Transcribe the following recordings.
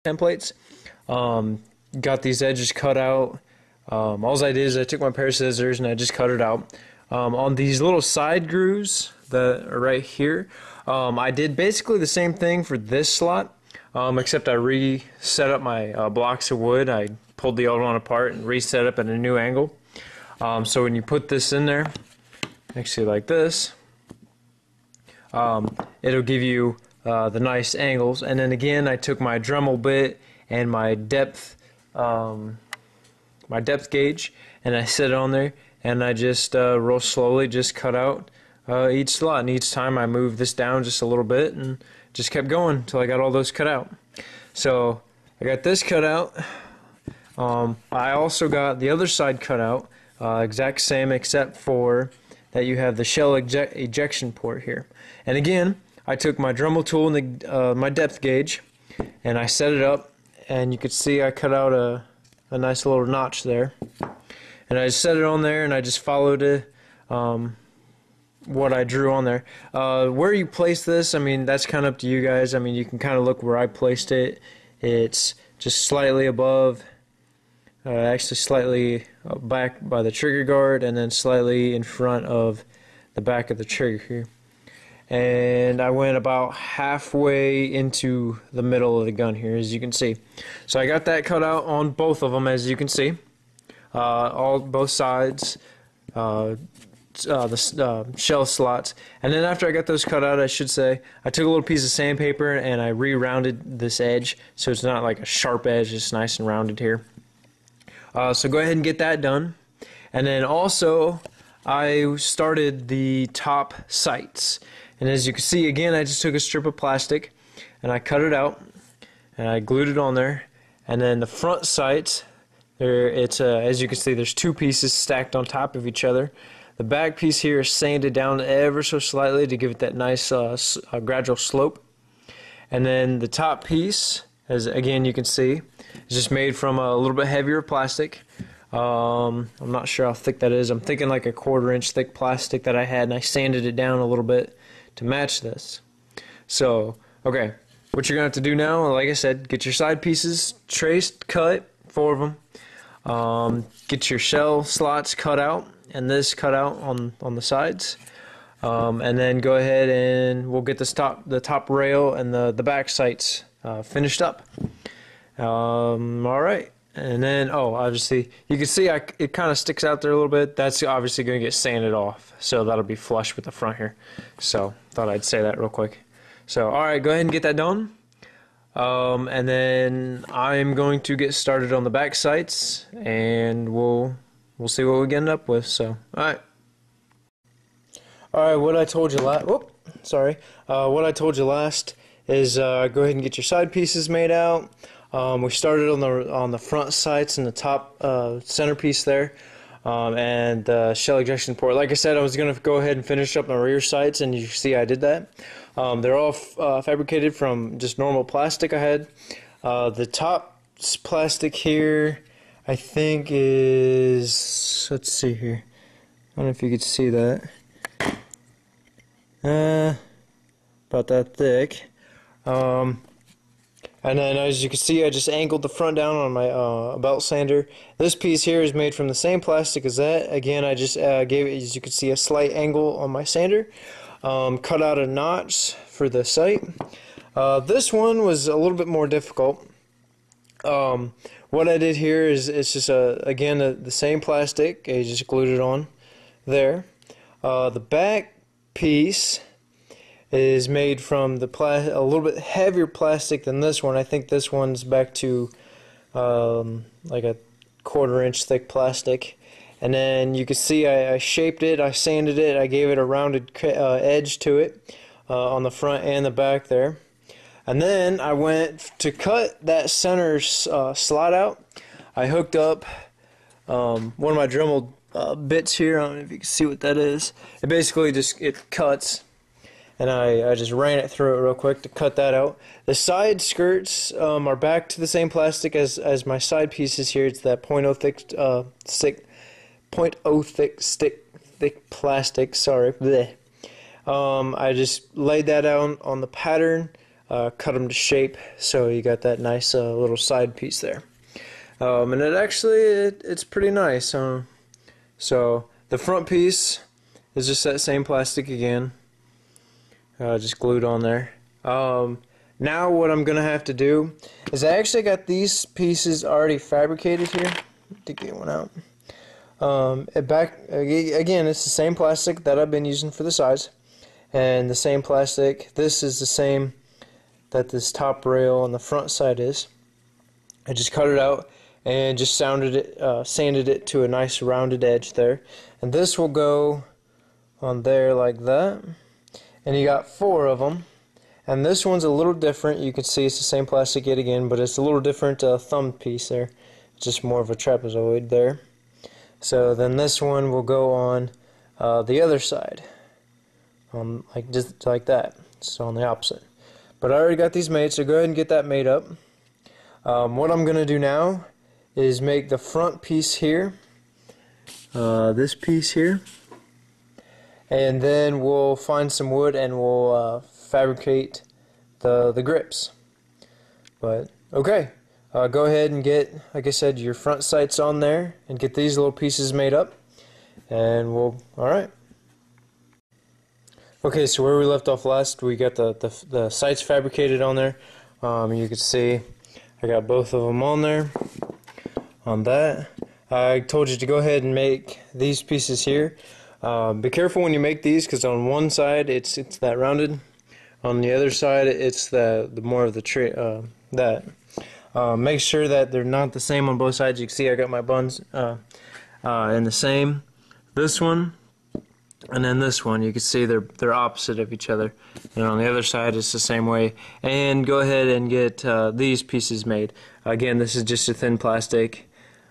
templates. Got these edges cut out. All I did is I took my pair of scissors and I just cut it out. On these little side grooves that are right here, I did basically the same thing for this slot, except I reset up my blocks of wood. I pulled the old one apart and reset up at a new angle. So when you put this in there, actually like this, it'll give you the nice angles. And then again, I took my Dremel bit and my depth gauge, and I set it on there, and I just real slowly just cut out each slot. And each time I moved this down just a little bit and just kept going until I got all those cut out. So I got this cut out. I also got the other side cut out, exact same except for that you have the shell ejection port here. And again, I took my Dremel tool and my depth gauge, and I set it up, and you could see I cut out a nice little notch there. And I just set it on there, and I just followed it, what I drew on there. Where you place this, I mean, that's kind of up to you guys. I mean, you can kind of look where I placed it. It's just slightly above, actually slightly back by the trigger guard, and then slightly in front of the back of the trigger here. And I went about halfway into the middle of the gun here, as you can see. So I got that cut out on both of them, as you can see, both sides, the shell slots. And then after I got those cut out, I should say, I took a little piece of sandpaper and I re-rounded this edge, so it's not like a sharp edge, it's nice and rounded here. So go ahead and get that done. And then also, I started the top sights. And as you can see, again, I just took a strip of plastic and I cut it out and I glued it on there. And then the front sights, as you can see, there's two pieces stacked on top of each other. The back piece here is sanded down ever so slightly to give it that nice gradual slope. And then the top piece, as again you can see, is just made from a little bit heavier plastic. I'm not sure how thick that is. I'm thinking like a 1/4 inch thick plastic that I had, and I sanded it down a little bit to match this. So, okay, what you're going to have to do now, like I said, get your side pieces traced, cut, 4 of them. Get your shell slots cut out, and this cut out on the sides. And then go ahead and we'll get the top rail and the back sights finished up. Alright. And then, obviously, you can see it kind of sticks out there a little bit. That's obviously going to get sanded off, so that'll be flush with the front here. So, thought I'd say that real quick. So, alright, go ahead and get that done. And then I'm going to get started on the back sights, and we'll see what we end up with. So, alright. Alright, what I told you last, what I told you last is go ahead and get your side pieces made out. We started on the front sights and the top centerpiece there, and the shell ejection port. Like I said, I was going to go ahead and finish up my rear sights, and you see I did that. They're all fabricated from just normal plastic I had. The top plastic here, I think is, let's see here, I don't know if you could see that, about that thick. And then as you can see, I just angled the front down on my belt sander. This piece here is made from the same plastic as that. Again, I just gave it, as you can see, a slight angle on my sander. Cut out a notch for the sight. This one was a little bit more difficult. What I did here is it's just again the same plastic. I just glued it on there. The back piece is made from a little bit heavier plastic than this one. I think this one's back to like a 1/4 inch thick plastic. And then you can see I shaped it, I sanded it, I gave it a rounded edge to it on the front and the back there. And then I went to cut that center slot out. I hooked up one of my Dremel bits here. I don't know if you can see what that is. It basically it cuts. And I just ran it through it real quick to cut that out. The side skirts are back to the same plastic as my side pieces here. It's that 0.0 thick plastic. Sorry. Blech. I just laid that out on the pattern cut them to shape, so you got that nice little side piece there. And it's pretty nice. So the front piece is just that same plastic again, just glued on there. Now what I'm gonna have to do is I actually got these pieces already fabricated here. To get one out. Again, it's the same plastic that I've been using for the sides, and the same plastic. This is the same that this top rail on the front side is. I just cut it out and just sanded it to a nice rounded edge there, and this will go on there like that. And you got 4 of them, and this one's a little different. You can see it's the same plastic yet again, but it's a little different thumb piece there. It's just more of a trapezoid there. So then this one will go on the other side, just like that. So on the opposite. But I already got these made, so go ahead and get that made up. What I'm going to do now is make the front piece here, this piece here, and then we'll find some wood and we'll fabricate the grips. But okay, go ahead and get, like I said, your front sights on there and get these little pieces made up, and alright. Okay, so where we left off last, we got the sights fabricated on there. You can see I got both of them on there. On that, I told you to go ahead and make these pieces here. Be careful when you make these, because on one side it's that rounded, on the other side it's the more of the that. Make sure that they're not the same on both sides. You can see I got my buns in the same. This one and then this one, you can see they're opposite of each other. And on the other side it's the same way. And go ahead and get these pieces made. Again, this is just a thin plastic.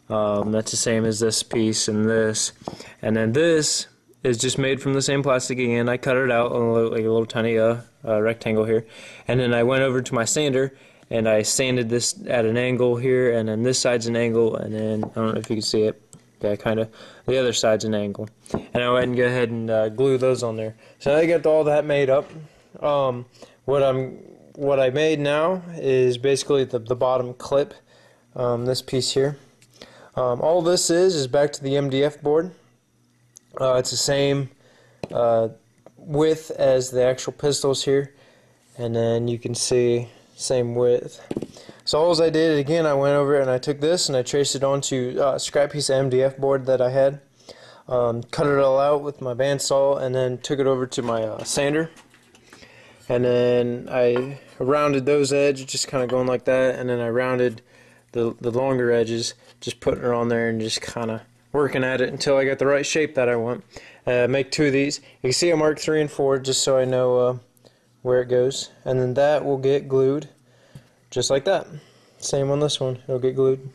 That's the same as this piece and this. And then this is just made from the same plastic again. I cut it out like a little tiny rectangle here. And then I went over to my sander and I sanded this at an angle here, and then this side's an angle, and then I don't know if you can see it. Yeah, kind of. The other side's an angle. And I went and go ahead and glue those on there. So I got all that made up. What I made now is basically the bottom clip, this piece here. All this is back to the MDF board. It's the same width as the actual pistols here, and then you can see same width. So all I did, again, I went over and I took this and I traced it onto a scrap piece of MDF board that I had, cut it all out with my bandsaw, and then took it over to my sander, and then I rounded those edges, just kind of going like that, and then I rounded the longer edges, just putting it on there and just kind of working at it until I got the right shape that I want. Make 2 of these. You can see I marked 3 and 4 just so I know where it goes, and then that will get glued just like that. Same on this one, it'll get glued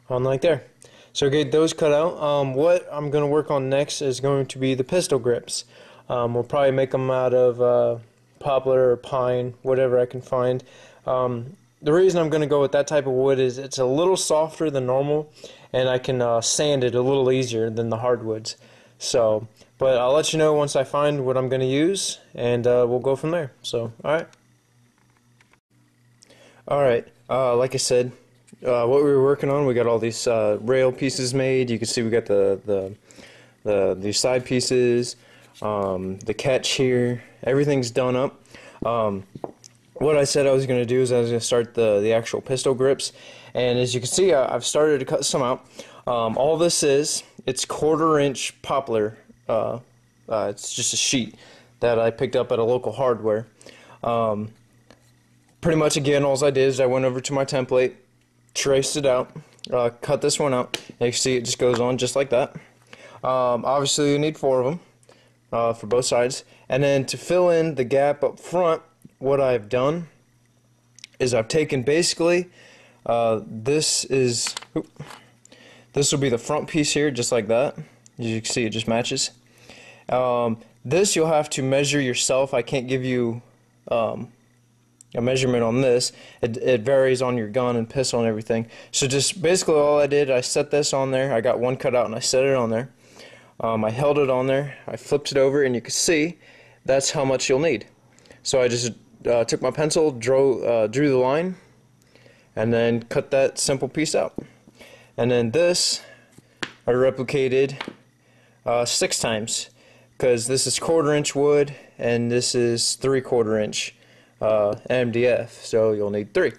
on like there. So get those cut out. What I'm going to work on next is going to be the pistol grips. We'll probably make them out of poplar or pine, whatever I can find. The reason I'm going to go with that type of wood is it's a little softer than normal, and I can sand it a little easier than the hardwoods. So, but I'll let you know once I find what I'm going to use, and we'll go from there. So, alright, like I said, what we were working on, we got all these rail pieces made. You can see we got these side pieces, the catch here, everything's done up. What I said I was going to do is I was going to start the actual pistol grips, and as you can see, I've started to cut some out. All this is, it's 1/4-inch poplar. It's just a sheet that I picked up at a local hardware. Pretty much, again, all I did is I went over to my template, traced it out, cut this one out, and you can see it just goes on just like that. Obviously you need 4 of them for both sides, and then to fill in the gap up front, what I've done is I've taken basically this will be the front piece here, just like that. As you can see, it just matches. This you'll have to measure yourself. I can't give you a measurement on this. It varies on your gun and pistol and everything. So just basically all I did, I set this on there. I got one cut out and I set it on there. I held it on there. I flipped it over, and you can see that's how much you'll need. So I just took my pencil, drew the line, and then cut that simple piece out. And then this I replicated 6 times, because this is 1/4 inch wood and this is 3/4 inch MDF, so you'll need 3.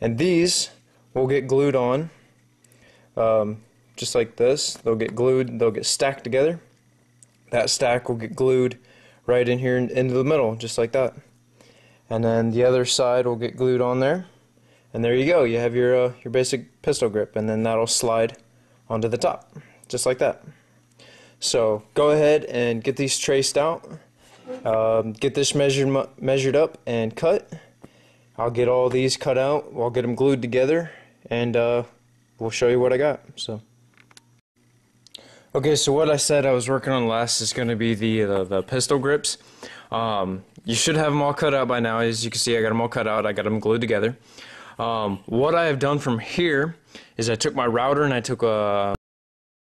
And these will get glued on just like this. They'll get glued, they'll get stacked together. That stack will get glued right in here into the middle, just like that. And then the other side will get glued on there. And there you go, you have your basic pistol grip, and then that'll slide onto the top, just like that. So go ahead and get these traced out, get this measured up and cut. I'll get all these cut out, I'll get them glued together, and we'll show you what I got. So okay, so what I said I was working on last is going to be the pistol grips. You should have them all cut out by now. As you can see, I got them all cut out, I got them glued together. What I have done from here is I took my router and I took a